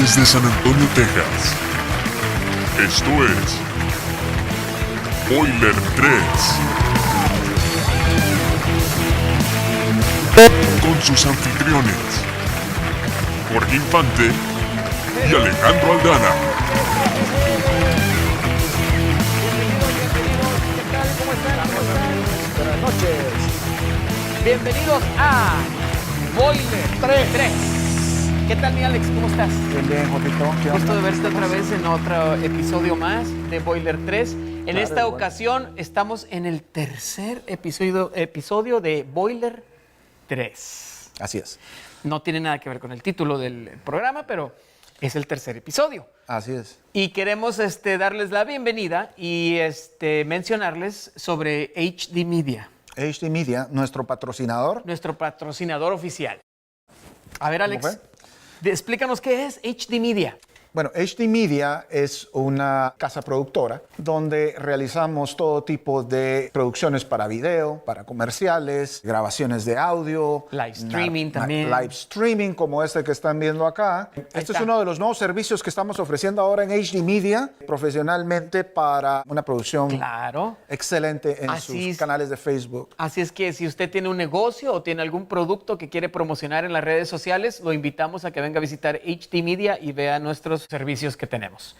desde San Antonio, Texas. Esto es Boiler 3. Con sus anfitriones, Jorge Infante y Alejandro Aldana. Buenas noches. Bienvenidos a Boiler 3. ¿Qué tal, mi Alex? ¿Cómo estás? Bien, Jotito. Gusto de verte otra vez en otro episodio más de Boiler 3. En esta ocasión estamos en el tercer episodio de Boiler 3. Así es. No tiene nada que ver con el título del programa, pero es el tercer episodio. Así es. Y queremos darles la bienvenida y mencionarles sobre HD Media. HD Media, nuestro patrocinador. Nuestro patrocinador oficial. A ver, Alex, ¿Cómo explícanos qué es HD Media. Bueno, HD Media es una casa productora donde realizamos todo tipo de producciones para video, para comerciales, grabaciones de audio. Live streaming también. Live streaming como este que están viendo acá. Este está. es uno de los nuevos servicios que estamos ofreciendo ahora en HD Media profesionalmente para una producción Claro. excelente en Así sus es. canales de Facebook. Así es que si usted tiene un negocio o tiene algún producto que quiere promocionar en las redes sociales, lo invitamos a que venga a visitar HD Media y vea nuestros servicios que tenemos.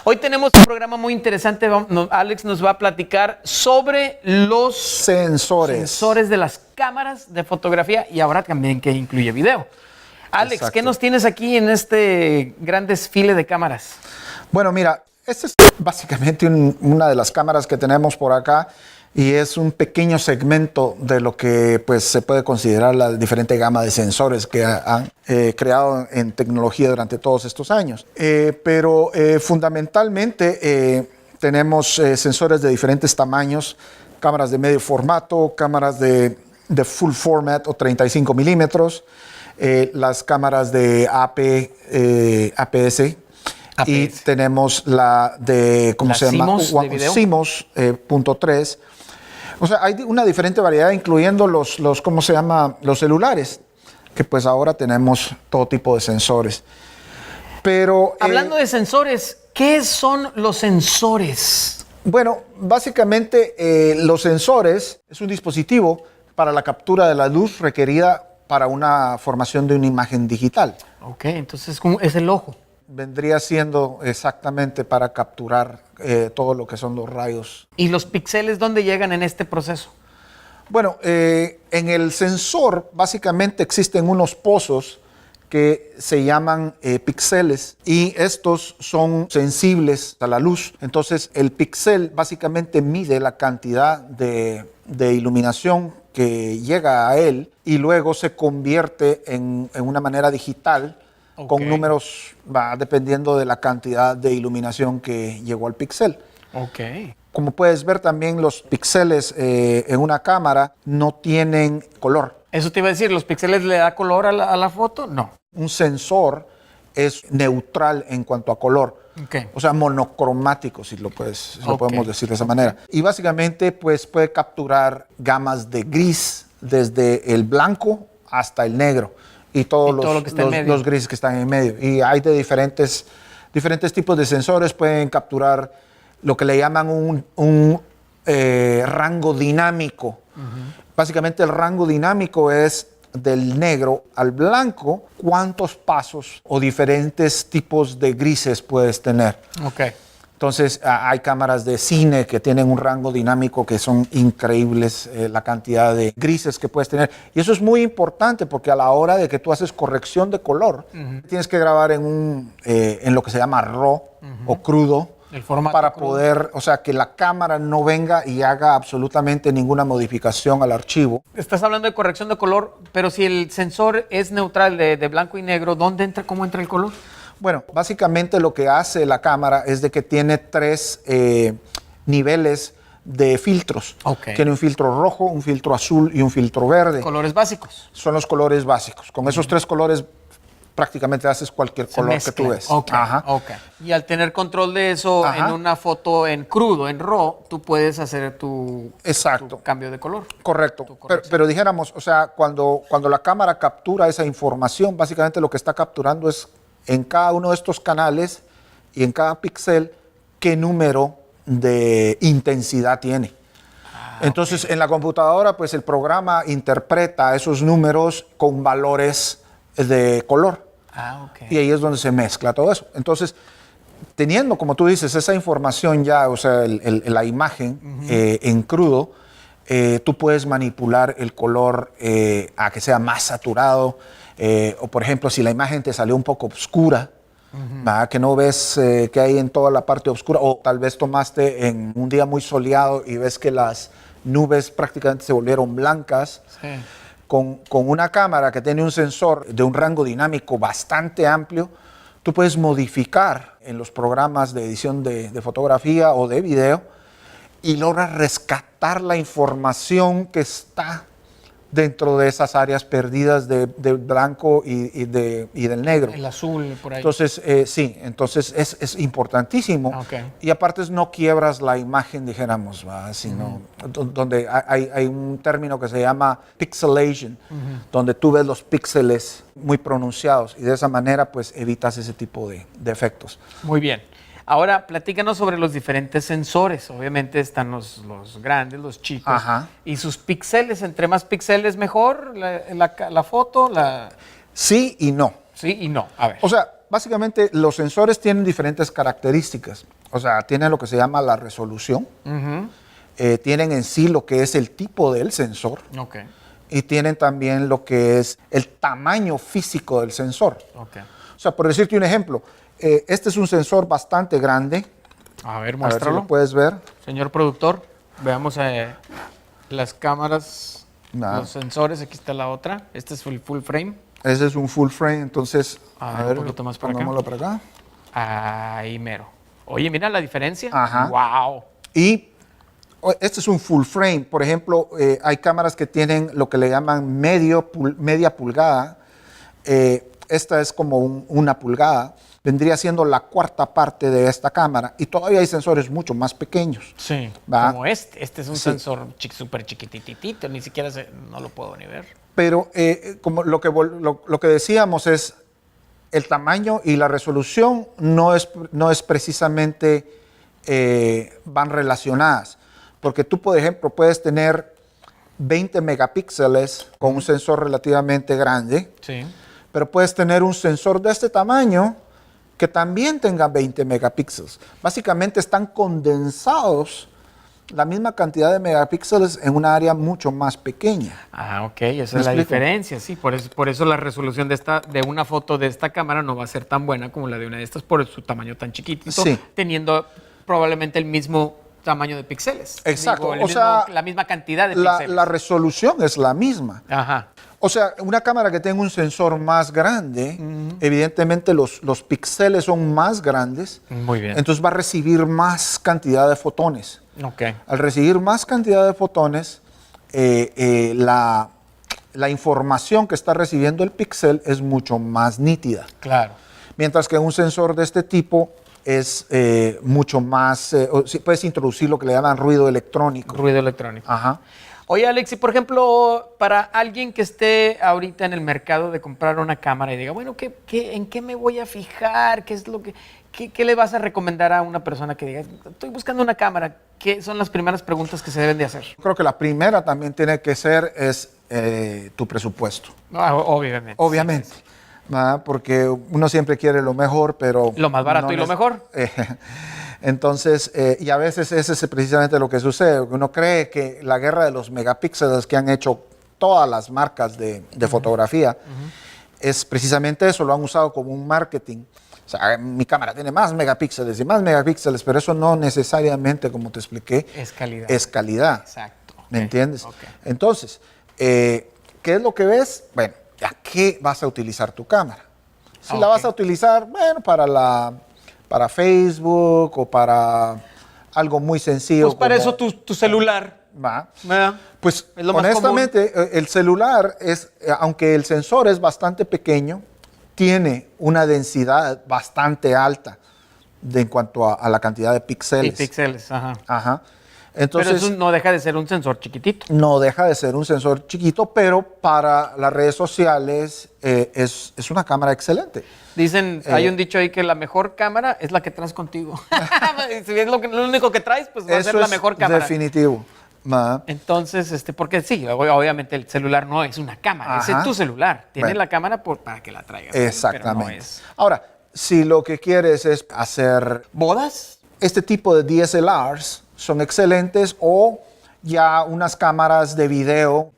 Hoy tenemos un programa muy interesante. Alex nos va a platicar sobre los Sensores. de las cámaras de fotografía y ahora también que incluye video. Alex, Exacto. ¿qué nos tienes aquí en este gran desfile de cámaras? Bueno, mira, esta es básicamente una de las cámaras que tenemos por acá y es un pequeño segmento de lo que pues, se puede considerar la diferente gama de sensores que han creado en tecnología durante todos estos años. Pero fundamentalmente tenemos sensores de diferentes tamaños, cámaras de medio formato, cámaras de full format o 35 milímetros, las cámaras de APS. Y tenemos la de, ¿cómo se llama? CMOS de video. CMOS punto 3. O sea, hay una diferente variedad, incluyendo los ¿cómo se llama? Los celulares, que pues ahora tenemos todo tipo de sensores. Pero Hablando de sensores, ¿qué son los sensores? bueno, básicamente los sensores es un dispositivo para la captura de la luz requerida para una formación de una imagen digital. Ok, entonces es el ojo. Vendría siendo exactamente para capturar todo lo que son los rayos. ¿Y los píxeles dónde llegan en este proceso? Bueno, en el sensor básicamente existen unos pozos que se llaman píxeles y estos son sensibles a la luz. Entonces el píxel básicamente mide la cantidad de iluminación que llega a él y luego se convierte en una manera digital. Ok. Con números, va dependiendo de la cantidad de iluminación que llegó al píxel. Ok. Como puedes ver también los píxeles en una cámara no tienen color. Eso te iba a decir, ¿los píxeles le da color a la foto? No. Un sensor es neutral en cuanto a color. Ok. O sea, monocromático, si lo Ok. podemos decir de esa manera. Y básicamente pues puede capturar gamas de gris desde el blanco hasta el negro. Y todos todo lo que está en medio. los grises que están en medio. Y hay de diferentes tipos de sensores. Pueden capturar lo que le llaman un rango dinámico. Básicamente el rango dinámico es del negro al blanco, cuántos pasos o diferentes tipos de grises puedes tener. Ok. Entonces, hay cámaras de cine que tienen un rango dinámico que son increíbles, la cantidad de grises que puedes tener. Y eso es muy importante porque a la hora de que tú haces corrección de color, tienes que grabar en lo que se llama RAW o crudo. El formato para crudo. poder, o sea, que la cámara no venga y haga absolutamente ninguna modificación al archivo. Estás hablando de corrección de color, pero si el sensor es neutral de blanco y negro, ¿dónde entra, cómo entra el color? Bueno, básicamente lo que hace la cámara es de que tiene 3 niveles de filtros. Ok. Tiene un filtro rojo, un filtro azul y un filtro verde. Colores básicos. Son los colores básicos. Con esos 3 colores prácticamente haces cualquier Se color que mezclan. tú ves. Ok, Ajá. ok. Y al tener control de eso Ajá. en una foto en crudo, en RAW, tú puedes hacer tu Exacto. cambio de color. Correcto. corrección. Pero dijéramos, o sea, cuando la cámara captura esa información, básicamente lo que está capturando es en cada uno de estos canales y en cada píxel qué número de intensidad tiene. Entonces, en la computadora, pues el programa interpreta esos números con valores de color. Ah, ok. Y ahí es donde se mezcla todo eso. Entonces, teniendo, como tú dices, esa información ya, o sea, la imagen en crudo, tú puedes manipular el color a que sea más saturado. O, por ejemplo, si la imagen te salió un poco oscura, ¿verdad? Que no ves qué hay en toda la parte oscura, o tal vez tomaste en un día muy soleado y ves que las nubes prácticamente se volvieron blancas. Sí. Con una cámara que tiene un sensor de un rango dinámico bastante amplio, tú puedes modificar en los programas de edición de fotografía o de video y logras rescatar la información que está dentro de esas áreas perdidas del blanco y del negro. El azul por ahí. Entonces, sí, entonces es importantísimo. Ok. Y aparte no quiebras la imagen, dijéramos, ¿va? Sino donde hay un término que se llama pixelation, donde tú ves los píxeles muy pronunciados y de esa manera pues evitas ese tipo de efectos. Muy bien. Ahora, platícanos sobre los diferentes sensores. Obviamente están los grandes, los chicos. Ajá. Y sus píxeles, entre más píxeles mejor, la foto, Sí y no. Sí y no. A ver. O sea, básicamente los sensores tienen diferentes características. O sea, tienen lo que se llama la resolución, tienen en sí lo que es el tipo del sensor Ok, y tienen también lo que es el tamaño físico del sensor. ok. O sea, por decirte un ejemplo, este es un sensor bastante grande. A ver, A ver si muéstralo. lo puedes ver. Señor productor, veamos las cámaras, Nada. los sensores. Aquí está la otra. Este es el full frame. Ese es un full frame, entonces, A ver, un poquito más para acá. pongámoslo para acá. Ahí mero. Oye, mira la diferencia. Ajá. Wow. Y este es un full frame. Por ejemplo, hay cámaras que tienen lo que le llaman media pulgada. Esta es como una pulgada. Vendría siendo la cuarta parte de esta cámara. Y todavía hay sensores mucho más pequeños. Sí, ¿Va? como este. Este es un Sí. sensor súper chiquititito, ni siquiera no lo puedo ni ver. Pero como lo que decíamos es, el tamaño y la resolución no es precisamente van relacionadas. Porque tú, por ejemplo, puedes tener 20 megapíxeles con un sensor relativamente grande, Sí. pero puedes tener un sensor de este tamaño que también tenga 20 megapíxeles. Básicamente están condensados la misma cantidad de megapíxeles en una área mucho más pequeña. Ah, ok, esa ¿Me es la explico? diferencia, sí. Por eso la resolución de una foto de esta cámara no va a ser tan buena como la de una de estas por su tamaño tan chiquitito, Sí. teniendo probablemente el mismo tamaño de píxeles. Exacto, Digo, o sea, la misma cantidad de La píxeles. resolución es la misma. Ajá. O sea, una cámara que tenga un sensor más grande, evidentemente los píxeles son más grandes, Muy bien. entonces va a recibir más cantidad de fotones. Ok. Al recibir más cantidad de fotones, la información que está recibiendo el píxel es mucho más nítida. Claro. Mientras que un sensor de este tipo es mucho más, puedes introducir lo que le llaman ruido electrónico. Ruido electrónico. Ajá. Oye, Alex, y por ejemplo, para alguien que esté ahorita en el mercado de comprar una cámara y diga, bueno, ¿en qué me voy a fijar? ¿Qué es lo qué le vas a recomendar a una persona que diga, estoy buscando una cámara? ¿Qué son las primeras preguntas que se deben de hacer? Creo que la primera también tiene que ser tu presupuesto. Obviamente. Obviamente. Sí, sí, sí. ¿Verdad? Porque uno siempre quiere lo mejor, pero... Lo más barato y lo mejor. Entonces, y a veces ese es precisamente lo que sucede. Uno cree que la guerra de los megapíxeles que han hecho todas las marcas de fotografía es precisamente eso, lo han usado como un marketing. O sea, mi cámara tiene más megapíxeles y más megapíxeles, pero eso no necesariamente, como te expliqué, Es calidad. es calidad. Exacto. ¿Me Ok, entiendes? ok. Entonces, ¿qué es lo que ves? Bueno, ¿a qué vas a utilizar tu cámara? Si la vas a utilizar, bueno, para Facebook o para algo muy sencillo. Pues para como- eso tu celular. Va. ¿Verdad? Pues Es lo más honestamente, el celular es, aunque el sensor es bastante pequeño, tiene una densidad bastante alta en cuanto a la cantidad de Sí, píxeles. píxeles, ajá. Ajá. Pero Entonces, eso no deja de ser un sensor chiquitito. no deja de ser un sensor chiquito, pero para las redes sociales es una cámara excelente. Dicen, hay un dicho ahí que la mejor cámara es la que traes contigo. Si es lo único que traes, pues va a ser la mejor cámara. Definitivo. Ma. Entonces, porque sí, obviamente el celular no es una cámara, ese Ajá. es tu celular. Tiene Bueno. la cámara para que la traigas. ¿no? Exactamente. Pero no es. Ahora, si lo que quieres es hacer ¿Bodas? este tipo de DSLRs, son excelentes, o ya unas cámaras de video,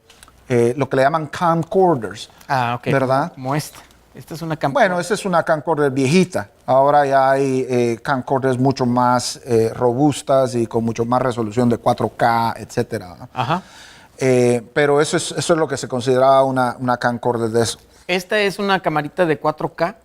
lo que le llaman camcorders. Ah, ok. ¿Verdad? Como esta. Esta es una cámara. Bueno, esa es una camcorder viejita. Ahora ya hay camcorders mucho más robustas y con mucho más resolución de 4K, etcétera, ¿no? Ajá. Pero eso es lo que se considera una camcorder de eso. Esta es una camarita de 4K.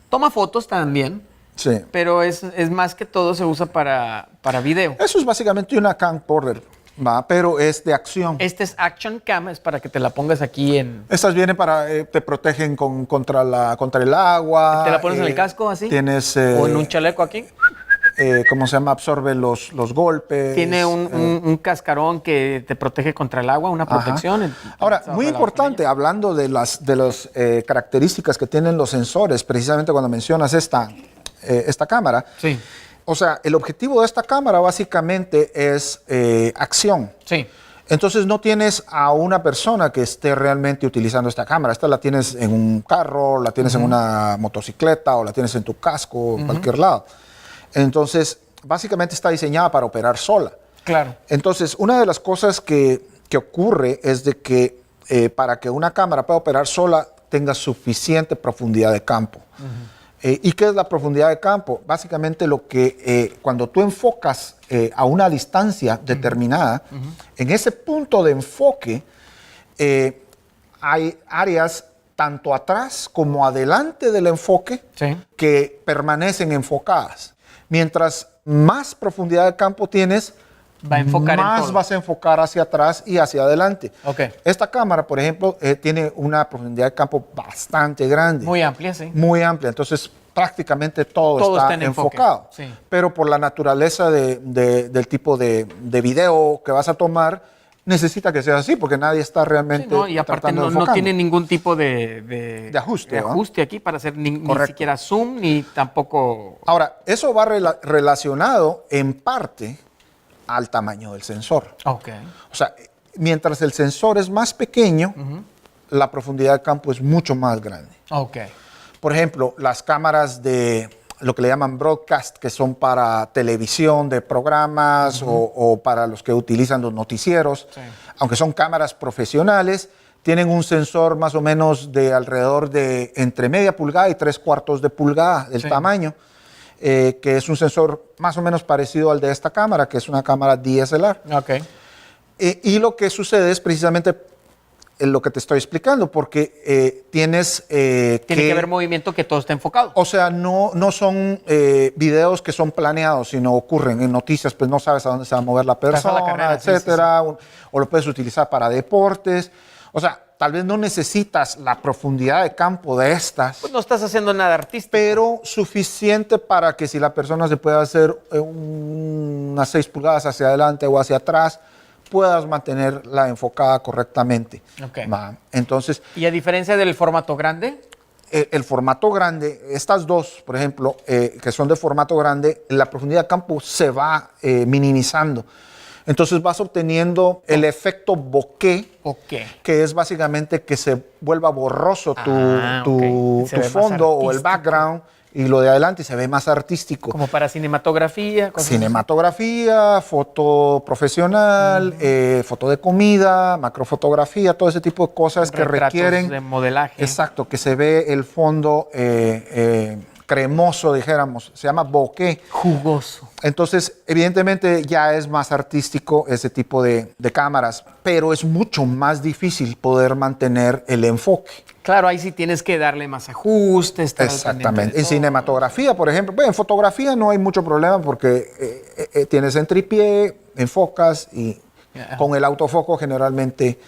Toma fotos también, Sí. pero es más que todo se usa para video. Eso es básicamente una camcorder, ¿va? Pero es de acción. Este es Action Cam, es para que te la pongas aquí en... Estas vienen para, te protegen contra el agua. ¿Te la pones en el casco así? Tienes, o en un chaleco aquí. ¿cómo se llama? Absorbe los golpes. Tiene un cascarón que te protege contra el agua, una Ajá. protección. Ahora, muy importante, hablando de las características que tienen los sensores, precisamente cuando mencionas esta cámara. Sí, O sea, el objetivo de esta cámara básicamente es acción. sí. Entonces no tienes a una persona que esté realmente utilizando esta cámara. Esta la tienes en un carro, la tienes en una motocicleta o la tienes en tu casco, en cualquier lado. Entonces, básicamente está diseñada para operar sola. Claro. Entonces, una de las cosas que ocurre es de que para que una cámara pueda operar sola tenga suficiente profundidad de campo. ¿Y qué es la profundidad de campo? Básicamente lo que cuando tú enfocas a una distancia determinada, en ese punto de enfoque hay áreas tanto atrás como adelante del enfoque Sí. que permanecen enfocadas. Mientras más profundidad de campo tienes, Va a enfocar en más todo. vas a enfocar hacia atrás y hacia adelante. Ok. Esta cámara, por ejemplo, tiene una profundidad de campo bastante grande. Muy amplia, sí. Muy amplia. Entonces, prácticamente todo está está en enfoque. enfocado. Sí. Pero por la naturaleza del tipo de video que vas a tomar, necesita que sea así, porque nadie está Sí, realmente ¿no? Y aparte tratando de no enfocarlo. tiene ningún tipo de ajuste, ¿no? aquí para hacer ni Correcto. siquiera zoom ni tampoco... Ahora, eso va relacionado en parte al tamaño del sensor. Ok. O sea, mientras el sensor es más pequeño, la profundidad de campo es mucho más grande. Ok. Por ejemplo, las cámaras de lo que le llaman broadcast, que son para televisión de programas o para los que utilizan los noticieros, Sí. aunque son cámaras profesionales, tienen un sensor más o menos de alrededor de entre media pulgada y 3/4 de pulgada del Sí. tamaño, que es un sensor más o menos parecido al de esta cámara, que es una cámara DSLR. Ok. Y lo que sucede es precisamente lo que te estoy explicando, porque tienes Tiene que haber movimiento que todo esté enfocado. o sea, no son videos que son planeados, sino ocurren en noticias, pues no sabes a dónde se va a mover la Estás a persona, la carrera, sí, etcétera, o lo puedes utilizar para deportes. O sea, tal vez no necesitas la profundidad de campo de estas, Pues no estás haciendo nada artístico. pero suficiente para que si la persona se puede hacer unas 6 pulgadas hacia adelante o hacia atrás, puedas mantenerla enfocada correctamente. Ok. Entonces, Y a diferencia del formato grande, el formato grande, estas dos, por ejemplo, que son de formato grande, la profundidad de campo se va minimizando. Entonces vas obteniendo el efecto bokeh, ok. que es básicamente que se vuelva borroso tu ok. Se ve más fondo o el artístico. background y lo de adelante se ve más artístico. Como para cinematografía. cosas así. Cinematografía, foto profesional, foto de comida, macrofotografía, todo ese tipo de cosas que Retratos requieren de modelaje. Exacto, que se ve el fondo cremoso, dijéramos, se llama bokeh. Jugoso. Entonces, evidentemente ya es más artístico ese tipo de cámaras, pero es mucho más difícil poder mantener el enfoque. Claro, ahí sí tienes que darle más ajustes. estar al pendiente Exactamente. de En todo. cinematografía, por ejemplo, bueno, en fotografía no hay mucho problema porque tienes en tripié, enfocas y Ya. con el autofoco generalmente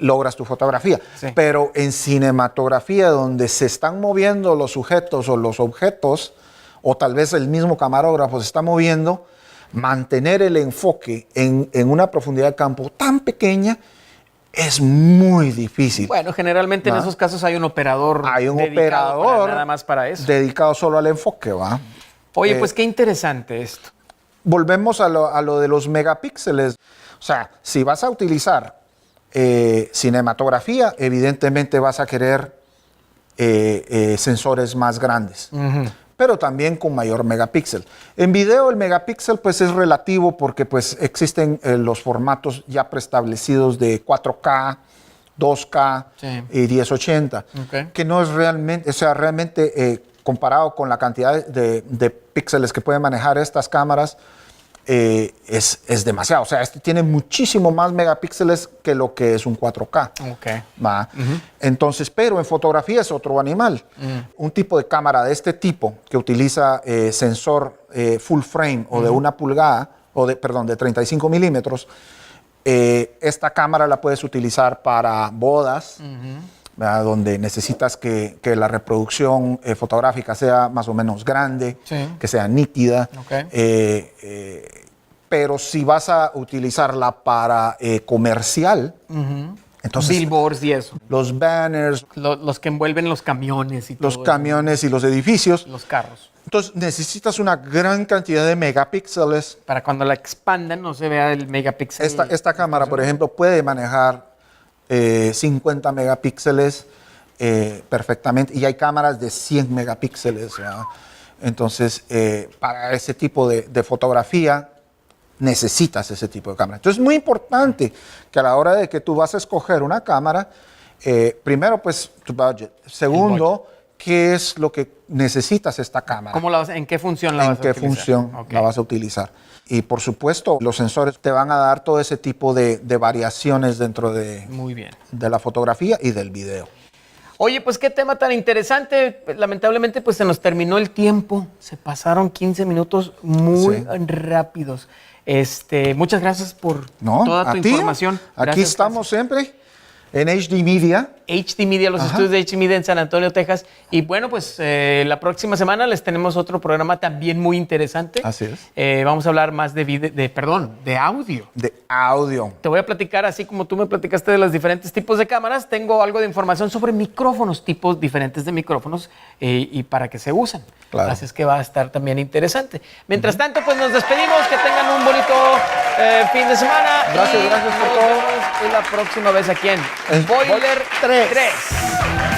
logras tu fotografía. Sí. Pero en cinematografía, donde se están moviendo los sujetos o los objetos, o tal vez el mismo camarógrafo se está moviendo, mantener el enfoque en una profundidad de campo tan pequeña es muy difícil. Bueno, generalmente en ¿Va? esos casos hay un operador. Hay un dedicado para operador nada más para eso. dedicado solo al enfoque, ¿va? Oye, pues qué interesante esto. Volvemos a lo de los megapíxeles. O sea, si vas a utilizar cinematografía, evidentemente vas a querer sensores más grandes, pero también con mayor megapíxel. En video el megapíxel pues es relativo porque pues existen los formatos ya preestablecidos de 4K, 2K Sí. y 1080, Ok. que no es realmente, o sea, realmente comparado con la cantidad de píxeles que pueden manejar estas cámaras, es demasiado. O sea, este tiene muchísimo más megapíxeles que lo que es un 4K. Ok. ¿Va? Entonces, pero en fotografía es otro animal. Un tipo de cámara de este tipo que utiliza sensor full frame o de 1 pulgada, perdón, de 35 milímetros, esta cámara la puedes utilizar para bodas, ¿verdad? Donde necesitas que la reproducción fotográfica sea más o menos grande, Sí. que sea nítida. Ok. Pero si vas a utilizarla para comercial, entonces Billboards y eso. los banners, Los que envuelven los camiones y todo los eso. camiones y los edificios, Los carros. entonces necesitas una gran cantidad de megapíxeles. Para cuando la expandan no se vea el megapíxel. Esta cámara, por ejemplo, puede manejar 50 megapíxeles perfectamente, y hay cámaras de 100 megapíxeles, ¿verdad? Entonces, para ese tipo de fotografía necesitas ese tipo de cámara. Entonces, es muy importante que a la hora de que tú vas a escoger una cámara, primero, pues, tu budget. Segundo, ¿qué es lo que necesitas esta cámara? ¿Cómo la vas, ¿En qué función la vas a utilizar? ¿En qué función Ok. la vas a utilizar? Y por supuesto, los sensores te van a dar todo ese tipo de variaciones dentro de Muy bien. la fotografía y del video. Oye, pues qué tema tan interesante. Lamentablemente, pues se nos terminó el tiempo. Se pasaron 15 minutos muy Sí. rápidos. Muchas gracias por ¿No? toda tu ¿A ti? información. Aquí Gracias, estamos siempre en HD Media. HD Media, los Ajá. estudios de HD Media en San Antonio, Texas. Y bueno, pues la próxima semana les tenemos otro programa también muy interesante. Así es. Vamos a hablar más de audio. De audio. Te voy a platicar, así como tú me platicaste de los diferentes tipos de cámaras, tengo algo de información sobre micrófonos, tipos diferentes de micrófonos y para qué se usan. Claro. Así es que va a estar también interesante. Mientras tanto, pues nos despedimos, que tengan un bonito fin de semana. Gracias, y gracias por nos todo. vemos la próxima vez aquí en En Boiler 3.